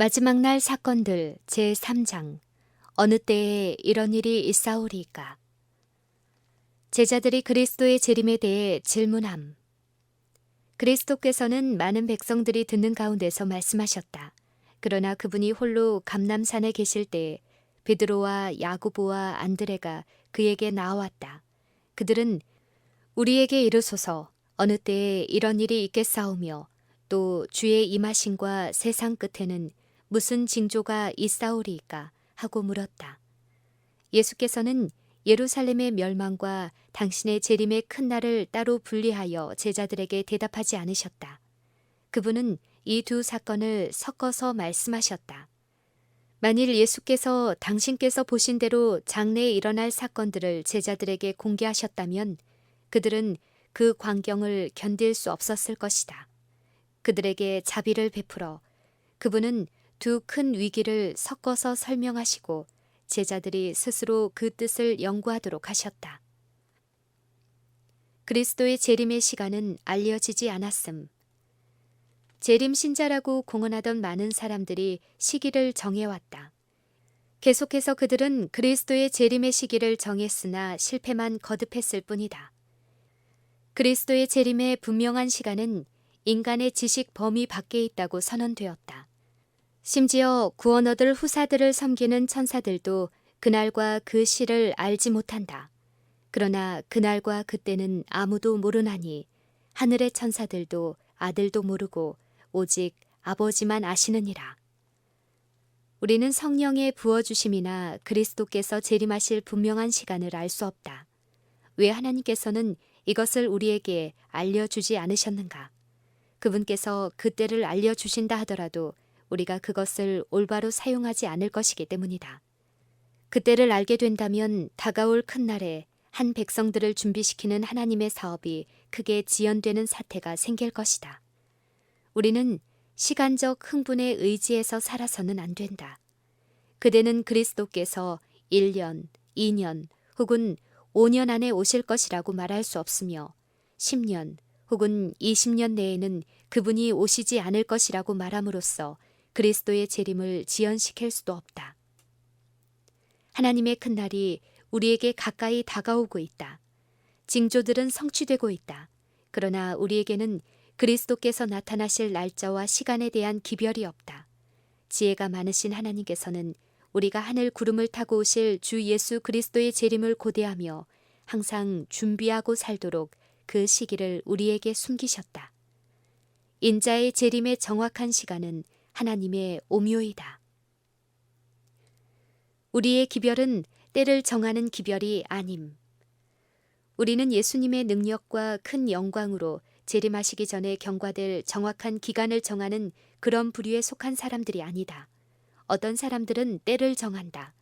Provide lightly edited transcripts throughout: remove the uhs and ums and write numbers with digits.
마지막 날 사건들 제3장. 어느 때에 이런 일이 있사오리이까. 제자들이 그리스도의 재림에 대해 질문함. 그리스도께서는 많은 백성들이 듣는 가운데서 말씀하셨다. 그러나 그분이 홀로 감람산에 계실 때에 베드로와 야고보와 안드레가 그에게 나왔다. 그들은 우리에게 이르소서 어느 때에 이런 일이 있겠사오며 또 주의 임하심과 세상 끝에는 무슨 징조가 있사오리이까 하고 물었다. 예수께서는 예루살렘의 멸망과 당신의 재림의 큰 날을 따로 분리하여 제자들에게 대답하지 않으셨다. 그분은 이 두 사건을 섞어서 말씀하셨다. 만일 예수께서 당신께서 보신 대로 장래에 일어날 사건들을 제자들에게 공개하셨다면 그들은 그 광경을 견딜 수 없었을 것이다. 그들에게 자비를 베풀어 그분은 두 큰 위기를 섞어서 설명하시고 제자들이 스스로 그 뜻을 연구하도록 하셨다. 그리스도의 재림의 시간은 알려지지 않았음. 재림 신자라고 공언하던 많은 사람들이 시기를 정해왔다. 계속해서 그들은 그리스도의 재림의 시기를 정했으나 실패만 거듭했을 뿐이다. 그리스도의 재림의 분명한 시간은 인간의 지식 범위 밖에 있다고 선언되었다. 심지어 구원 얻을 후사들을 섬기는 천사들도 그날과 그 시를 알지 못한다. 그러나 그날과 그때는 아무도 모르나니 하늘의 천사들도 아들도 모르고 오직 아버지만 아시느니라. 우리는 성령의 부어주심이나 그리스도께서 재림하실 분명한 시간을 알 수 없다. 왜 하나님께서는 이것을 우리에게 알려주지 않으셨는가? 그분께서 그때를 알려주신다 하더라도 우리가 그것을 올바로 사용하지 않을 것이기 때문이다. 그때를 알게 된다면 다가올 큰 날에 한 백성들을 준비시키는 하나님의 사업이 크게 지연되는 사태가 생길 것이다. 우리는 시간적 흥분에 의지해서 살아서는 안 된다. 그대는 그리스도께서 1년, 2년 혹은 5년 안에 오실 것이라고 말할 수 없으며 10년 혹은 20년 내에는 그분이 오시지 않을 것이라고 말함으로써 그리스도의 재림을 지연시킬 수도 없다. 하나님의 큰 날이 우리에게 가까이 다가오고 있다. 징조들은 성취되고 있다. 그러나 우리에게는 그리스도께서 나타나실 날짜와 시간에 대한 기별이 없다. 지혜가 많으신 하나님께서는 우리가 하늘 구름을 타고 오실 주 예수 그리스도의 재림을 고대하며 항상 준비하고 살도록 그 시기를 우리에게 숨기셨다. 인자의 재림의 정확한 시간은 하나님의 오묘이다. 우리의 기별은 때를 정하는 기별이 아님. 우리는 예수님의 능력과 큰 영광으로 재림하시기 전에 경과될 정확한 기간을 정하는 그런 부류에 속한 사람들이 아니다. 어떤 사람들은 때를 정한다.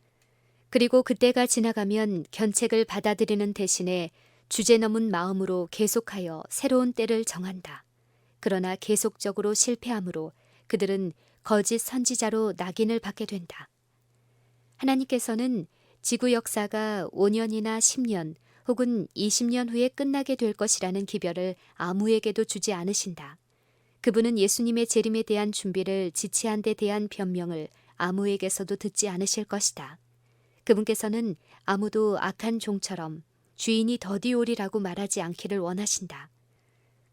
그리고 그때가 지나가면 견책을 받아들이는 대신에 주제넘은 마음으로 계속하여 새로운 때를 정한다. 그러나 계속적으로 실패하므로 그들은 거짓 선지자로 낙인을 받게 된다. 하나님께서는 지구 역사가 5년이나 10년 혹은 20년 후에 끝나게 될 것이라는 기별을 아무에게도 주지 않으신다. 그분은 예수님의 재림에 대한 준비를 지체한 데 대한 변명을 아무에게서도 듣지 않으실 것이다. 그분께서는 아무도 악한 종처럼 주인이 더디 오리라고 말하지 않기를 원하신다.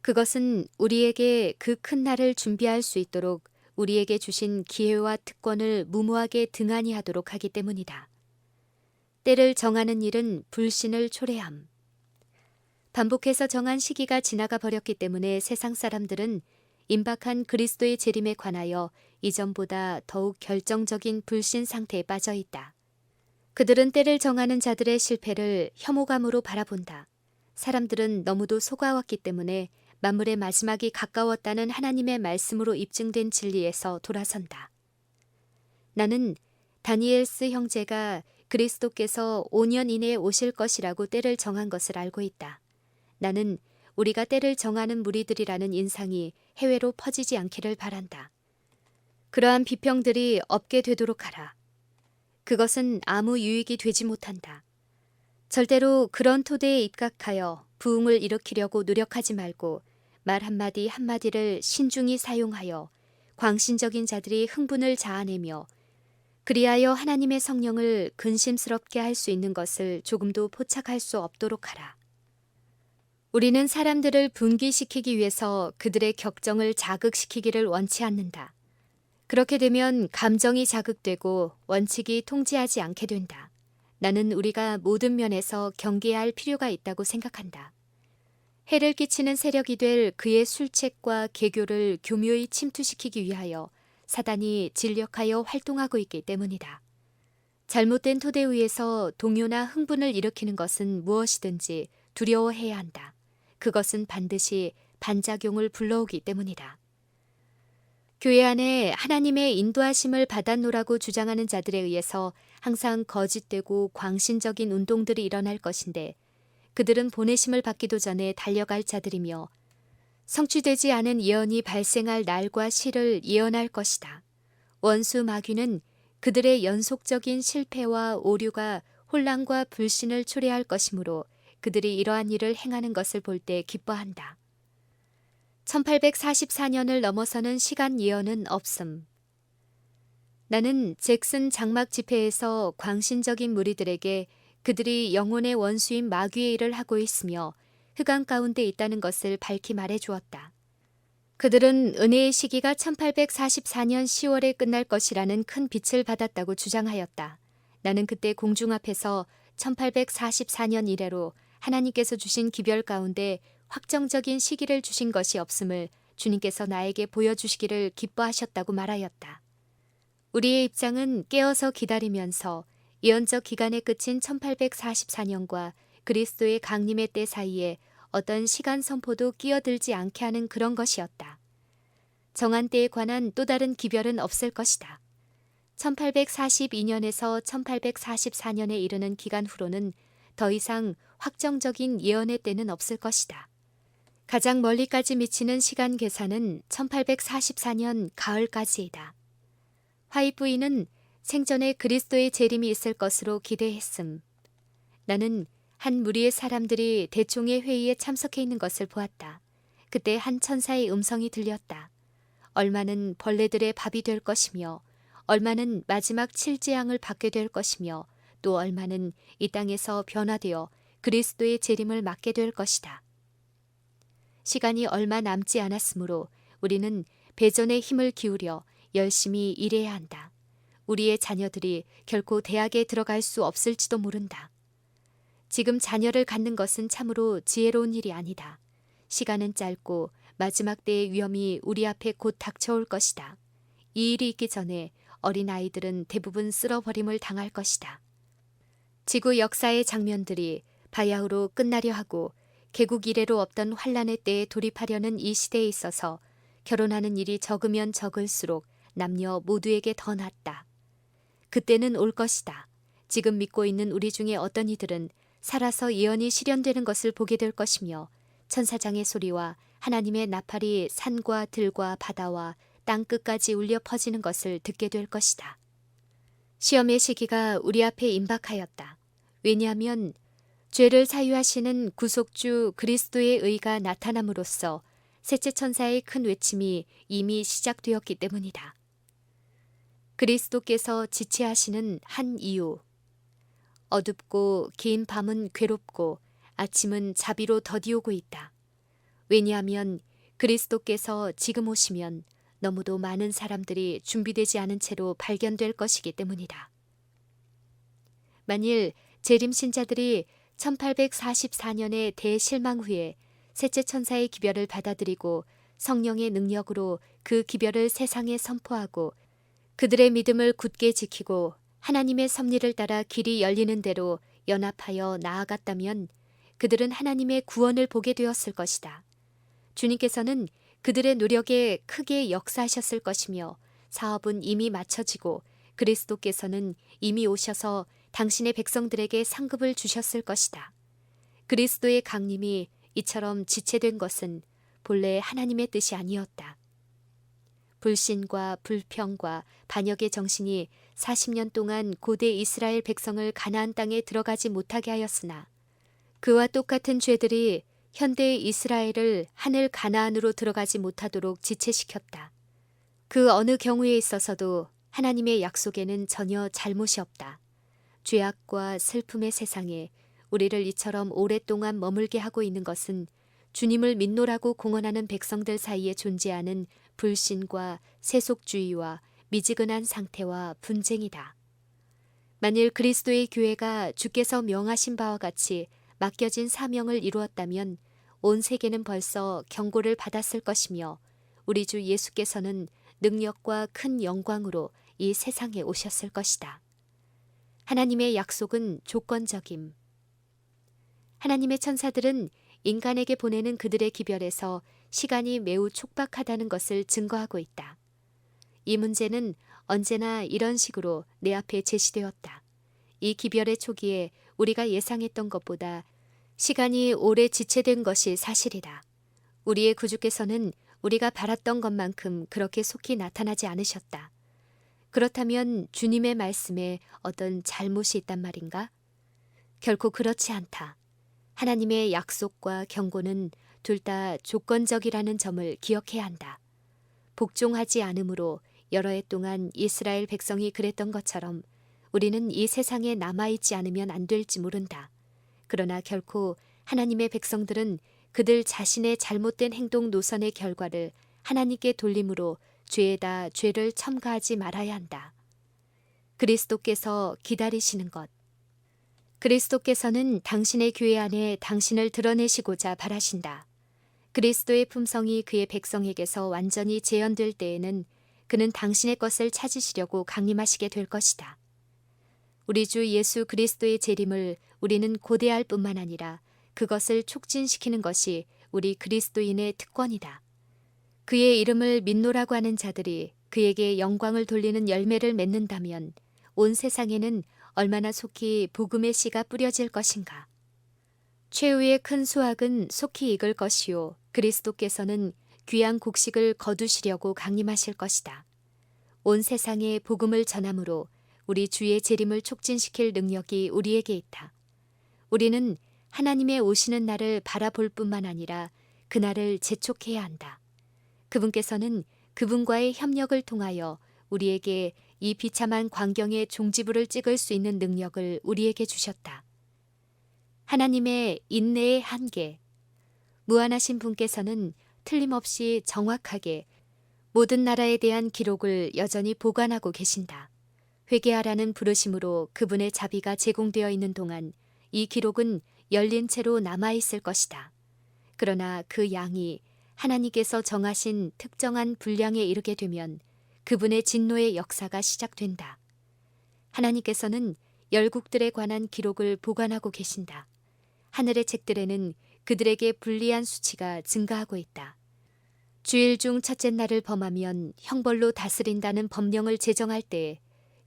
그것은 우리에게 그 큰 날을 준비할 수 있도록 우리에게 주신 기회와 특권을 무모하게 등한히 하도록 하기 때문이다. 때를 정하는 일은 불신을 초래함. 반복해서 정한 시기가 지나가 버렸기 때문에 세상 사람들은 임박한 그리스도의 재림에 관하여 이전보다 더욱 결정적인 불신 상태에 빠져 있다. 그들은 때를 정하는 자들의 실패를 혐오감으로 바라본다. 사람들은 너무도 속아왔기 때문에 만물의 마지막이 가까웠다는 하나님의 말씀으로 입증된 진리에서 돌아선다. 나는 다니엘스 형제가 그리스도께서 5년 이내에 오실 것이라고 때를 정한 것을 알고 있다. 나는 우리가 때를 정하는 무리들이라는 인상이 해외로 퍼지지 않기를 바란다. 그러한 비평들이 없게 되도록 하라. 그것은 아무 유익이 되지 못한다. 절대로 그런 토대에 입각하여 부흥을 일으키려고 노력하지 말고 말 한마디 한마디를 신중히 사용하여 광신적인 자들이 흥분을 자아내며 그리하여 하나님의 성령을 근심스럽게 할 수 있는 것을 조금도 포착할 수 없도록 하라. 우리는 사람들을 분기시키기 위해서 그들의 격정을 자극시키기를 원치 않는다. 그렇게 되면 감정이 자극되고 원칙이 통제하지 않게 된다. 나는 우리가 모든 면에서 경계해야 할 필요가 있다고 생각한다. 해를 끼치는 세력이 될 그의 술책과 계교를 교묘히 침투시키기 위하여 사단이 진력하여 활동하고 있기 때문이다. 잘못된 토대 위에서 동요나 흥분을 일으키는 것은 무엇이든지 두려워해야 한다. 그것은 반드시 반작용을 불러오기 때문이다. 교회 안에 하나님의 인도하심을 받았노라고 주장하는 자들에 의해서 항상 거짓되고 광신적인 운동들이 일어날 것인데 그들은 보내심을 받기도 전에 달려갈 자들이며 성취되지 않은 예언이 발생할 날과 시를 예언할 것이다. 원수 마귀는 그들의 연속적인 실패와 오류가 혼란과 불신을 초래할 것이므로 그들이 이러한 일을 행하는 것을 볼 때 기뻐한다. 1844년을 넘어서는 시간 예언은 없음. 나는 잭슨 장막 집회에서 광신적인 무리들에게 그들이 영혼의 원수인 마귀의 일을 하고 있으며 흑암 가운데 있다는 것을 밝히 말해 주었다. 그들은 은혜의 시기가 1844년 10월에 끝날 것이라는 큰 빛을 받았다고 주장하였다. 나는 그때 공중 앞에서 1844년 이래로 하나님께서 주신 기별 가운데 확정적인 시기를 주신 것이 없음을 주님께서 나에게 보여주시기를 기뻐하셨다고 말하였다. 우리의 입장은 깨어서 기다리면서 예언적 기간의 끝인 1844년과 그리스도의 강림의 때 사이에 어떤 시간 선포도 끼어들지 않게 하는 그런 것이었다. 정한 때에 관한 또 다른 기별은 없을 것이다. 1842년에서 1844년에 이르는 기간 후로는 더 이상 확정적인 예언의 때는 없을 것이다. 가장 멀리까지 미치는 시간 계산은 1844년 가을까지이다. 화이트 부인은 생전에 그리스도의 재림이 있을 것으로 기대했음. 나는 한 무리의 사람들이 대총의 회의에 참석해 있는 것을 보았다. 그때 한 천사의 음성이 들렸다. 얼마는 벌레들의 밥이 될 것이며 얼마는 마지막 칠재앙을 받게 될 것이며 또 얼마는 이 땅에서 변화되어 그리스도의 재림을 맞게 될 것이다. 시간이 얼마 남지 않았으므로 우리는 배전의 힘을 기울여 열심히 일해야 한다. 우리의 자녀들이 결코 대학에 들어갈 수 없을지도 모른다. 지금 자녀를 갖는 것은 참으로 지혜로운 일이 아니다. 시간은 짧고 마지막 때의 위험이 우리 앞에 곧 닥쳐올 것이다. 이 일이 있기 전에 어린 아이들은 대부분 쓸어버림을 당할 것이다. 지구 역사의 장면들이 바야흐로 끝나려 하고 개국 이래로 없던 환란의 때에 돌입하려는 이 시대에 있어서 결혼하는 일이 적으면 적을수록 남녀 모두에게 더 낫다. 그때는 올 것이다. 지금 믿고 있는 우리 중에 어떤 이들은 살아서 예언이 실현되는 것을 보게 될 것이며 천사장의 소리와 하나님의 나팔이 산과 들과 바다와 땅 끝까지 울려 퍼지는 것을 듣게 될 것이다. 시험의 시기가 우리 앞에 임박하였다. 왜냐하면 죄를 사유하시는 구속주 그리스도의 의가 나타남으로써 셋째 천사의 큰 외침이 이미 시작되었기 때문이다. 그리스도께서 지체하시는 한 이유. 어둡고 긴 밤은 괴롭고 아침은 자비로 더디오고 있다. 왜냐하면 그리스도께서 지금 오시면 너무도 많은 사람들이 준비되지 않은 채로 발견될 것이기 때문이다. 만일 재림 신자들이 1844년의 대실망 후에 셋째 천사의 기별을 받아들이고 성령의 능력으로 그 기별을 세상에 선포하고 그들의 믿음을 굳게 지키고 하나님의 섭리를 따라 길이 열리는 대로 연합하여 나아갔다면 그들은 하나님의 구원을 보게 되었을 것이다. 주님께서는 그들의 노력에 크게 역사하셨을 것이며 사업은 이미 마쳐지고 그리스도께서는 이미 오셔서 당신의 백성들에게 상급을 주셨을 것이다. 그리스도의 강림이 이처럼 지체된 것은 본래 하나님의 뜻이 아니었다. 불신과 불평과 반역의 정신이 40년 동안 고대 이스라엘 백성을 가나안 땅에 들어가지 못하게 하였으나 그와 똑같은 죄들이 현대의 이스라엘을 하늘 가나안으로 들어가지 못하도록 지체시켰다. 그 어느 경우에 있어서도 하나님의 약속에는 전혀 잘못이 없다. 죄악과 슬픔의 세상에 우리를 이처럼 오랫동안 머물게 하고 있는 것은 주님을 믿노라고 공언하는 백성들 사이에 존재하는 불신과 세속주의와 미지근한 상태와 분쟁이다. 만일 그리스도의 교회가 주께서 명하신 바와 같이 맡겨진 사명을 이루었다면 온 세계는 벌써 경고를 받았을 것이며 우리 주 예수께서는 능력과 큰 영광으로 이 세상에 오셨을 것이다. 하나님의 약속은 조건적임. 하나님의 천사들은 인간에게 보내는 그들의 기별에서 시간이 매우 촉박하다는 것을 증거하고 있다. 이 문제는 언제나 이런 식으로 내 앞에 제시되었다. 이 기별의 초기에 우리가 예상했던 것보다 시간이 오래 지체된 것이 사실이다. 우리의 구주께서는 우리가 바랐던 것만큼 그렇게 속히 나타나지 않으셨다. 그렇다면 주님의 말씀에 어떤 잘못이 있단 말인가? 결코 그렇지 않다. 하나님의 약속과 경고는 둘 다 조건적이라는 점을 기억해야 한다. 복종하지 않으므로 여러 해 동안 이스라엘 백성이 그랬던 것처럼 우리는 이 세상에 남아있지 않으면 안 될지 모른다. 그러나 결코 하나님의 백성들은 그들 자신의 잘못된 행동 노선의 결과를 하나님께 돌림으로 죄에다 죄를 첨가하지 말아야 한다. 그리스도께서 기다리시는 것. 그리스도께서는 당신의 교회 안에 당신을 드러내시고자 바라신다. 그리스도의 품성이 그의 백성에게서 완전히 재현될 때에는 그는 당신의 것을 찾으시려고 강림하시게 될 것이다. 우리 주 예수 그리스도의 재림을 우리는 고대할 뿐만 아니라 그것을 촉진시키는 것이 우리 그리스도인의 특권이다. 그의 이름을 믿노라고 하는 자들이 그에게 영광을 돌리는 열매를 맺는다면 온 세상에는 얼마나 속히 복음의 씨가 뿌려질 것인가. 최후의 큰 수확은 속히 익을 것이요 그리스도께서는 귀한 곡식을 거두시려고 강림하실 것이다. 온 세상에 복음을 전함으로 우리 주의 재림을 촉진시킬 능력이 우리에게 있다. 우리는 하나님의 오시는 날을 바라볼 뿐만 아니라 그날을 재촉해야 한다. 그분께서는 그분과의 협력을 통하여 우리에게 이 비참한 광경의 종지부를 찍을 수 있는 능력을 우리에게 주셨다. 하나님의 인내의 한계. 무한하신 분께서는 틀림없이 정확하게 모든 나라에 대한 기록을 여전히 보관하고 계신다. 회개하라는 부르심으로 그분의 자비가 제공되어 있는 동안 이 기록은 열린 채로 남아있을 것이다. 그러나 그 양이 하나님께서 정하신 특정한 분량에 이르게 되면 그분의 진노의 역사가 시작된다. 하나님께서는 열국들에 관한 기록을 보관하고 계신다. 하늘의 책들에는 그들에게 불리한 수치가 증가하고 있다. 주일 중 첫째 날을 범하면 형벌로 다스린다는 법령을 제정할 때에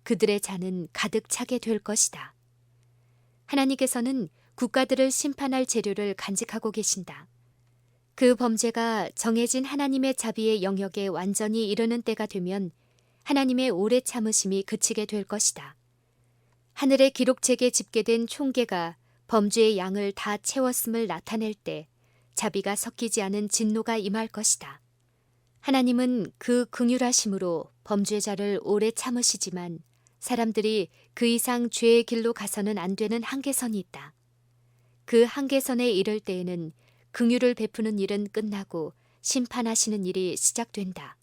그들의 잔은 가득 차게 될 것이다. 하나님께서는 국가들을 심판할 재료를 간직하고 계신다. 그 범죄가 정해진 하나님의 자비의 영역에 완전히 이르는 때가 되면 하나님의 오래 참으심이 그치게 될 것이다. 하늘의 기록책에 집계된 총계가 범죄의 양을 다 채웠음을 나타낼 때 자비가 섞이지 않은 진노가 임할 것이다. 하나님은 그 긍휼하심으로 범죄자를 오래 참으시지만 사람들이 그 이상 죄의 길로 가서는 안 되는 한계선이 있다. 그 한계선에 이를 때에는 긍휼을 베푸는 일은 끝나고 심판하시는 일이 시작된다.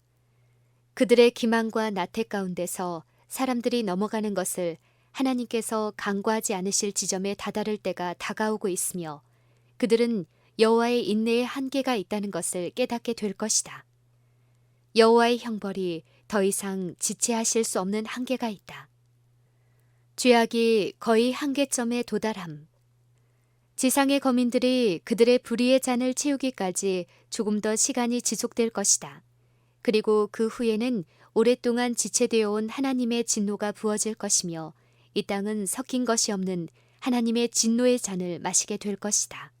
그들의 기만과 나태 가운데서 사람들이 넘어가는 것을 하나님께서 간과하지 않으실 지점에 다다를 때가 다가오고 있으며 그들은 여호와의 인내의 한계가 있다는 것을 깨닫게 될 것이다. 여호와의 형벌이 더 이상 지체하실 수 없는 한계가 있다. 죄악이 거의 한계점에 도달함. 지상의 거민들이 그들의 불의의 잔을 채우기까지 조금 더 시간이 지속될 것이다. 그리고 그 후에는 오랫동안 지체되어 온 하나님의 진노가 부어질 것이며 이 땅은 섞인 것이 없는 하나님의 진노의 잔을 마시게 될 것이다.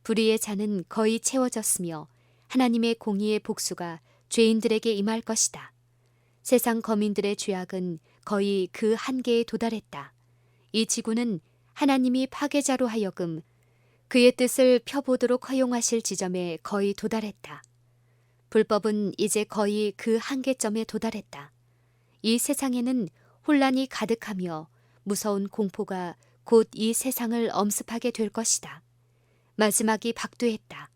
불의의 잔은 거의 채워졌으며 하나님의 공의의 복수가 죄인들에게 임할 것이다. 세상 거민들의 죄악은 거의 그 한계에 도달했다. 이 지구는 하나님이 파괴자로 하여금 그의 뜻을 펴보도록 허용하실 지점에 거의 도달했다. 불법은 이제 거의 그 한계점에 도달했다. 이 세상에는 혼란이 가득하며 무서운 공포가 곧 이 세상을 엄습하게 될 것이다. 마지막이 박두했다.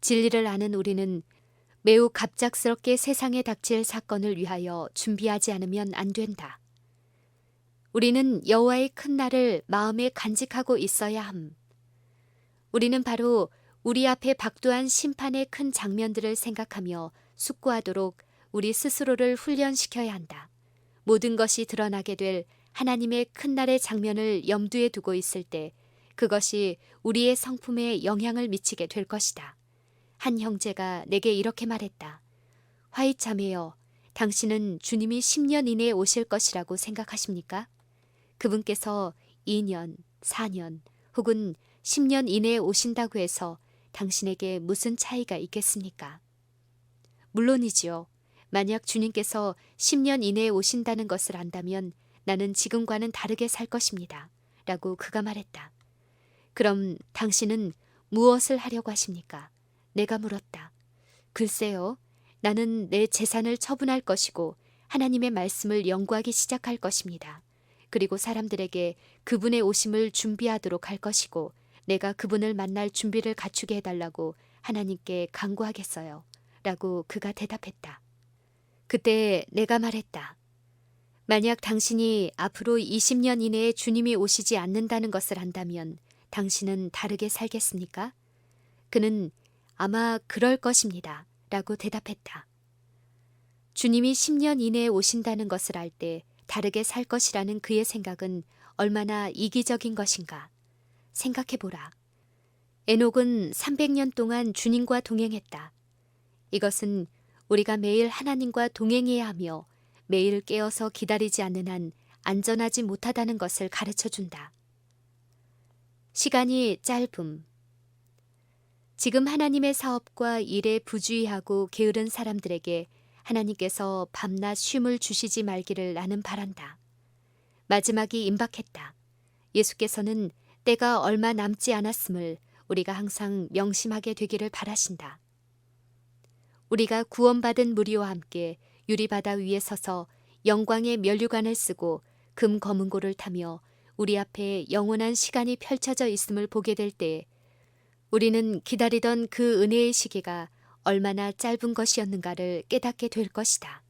진리를 아는 우리는 매우 갑작스럽게 세상에 닥칠 사건을 위하여 준비하지 않으면 안 된다. 우리는 여호와의 큰 날을 마음에 간직하고 있어야 함. 우리는 바로 우리 앞에 박두한 심판의 큰 장면들을 생각하며 숙고하도록 우리 스스로를 훈련시켜야 한다. 모든 것이 드러나게 될 하나님의 큰 날의 장면을 염두에 두고 있을 때 그것이 우리의 성품에 영향을 미치게 될 것이다. 한 형제가 내게 이렇게 말했다. 화이트 자매여, 당신은 주님이 10년 이내에 오실 것이라고 생각하십니까? 그분께서 2년, 4년 혹은 10년 이내에 오신다고 해서 당신에게 무슨 차이가 있겠습니까? 물론이지요. 만약 주님께서 10년 이내에 오신다는 것을 안다면 나는 지금과는 다르게 살 것입니다. 라고 그가 말했다. 그럼 당신은 무엇을 하려고 하십니까? 내가 물었다. 글쎄요. 나는 내 재산을 처분할 것이고 하나님의 말씀을 연구하기 시작할 것입니다. 그리고 사람들에게 그분의 오심을 준비하도록 할 것이고 내가 그분을 만날 준비를 갖추게 해달라고 하나님께 간구하겠어요. 라고 그가 대답했다. 그때 내가 말했다. 만약 당신이 앞으로 20년 이내에 주님이 오시지 않는다는 것을 안다면 당신은 다르게 살겠습니까? 그는 아마 그럴 것입니다. 라고 대답했다. 주님이 10년 이내에 오신다는 것을 알 때 다르게 살 것이라는 그의 생각은 얼마나 이기적인 것인가. 생각해보라. 에녹은 300년 동안 주님과 동행했다. 이것은 우리가 매일 하나님과 동행해야 하며 매일 깨어서 기다리지 않는 한 안전하지 못하다는 것을 가르쳐준다. 시간이 짧음. 지금 하나님의 사업과 일에 부주의하고 게으른 사람들에게 하나님께서 밤낮 쉼을 주시지 말기를 나는 바란다. 마지막이 임박했다. 예수께서는 때가 얼마 남지 않았음을 우리가 항상 명심하게 되기를 바라신다. 우리가 구원받은 무리와 함께 유리바다 위에 서서 영광의 면류관을 쓰고 금 거문고를 타며 우리 앞에 영원한 시간이 펼쳐져 있음을 보게 될 때 우리는 기다리던 그 은혜의 시기가 얼마나 짧은 것이었는가를 깨닫게 될 것이다.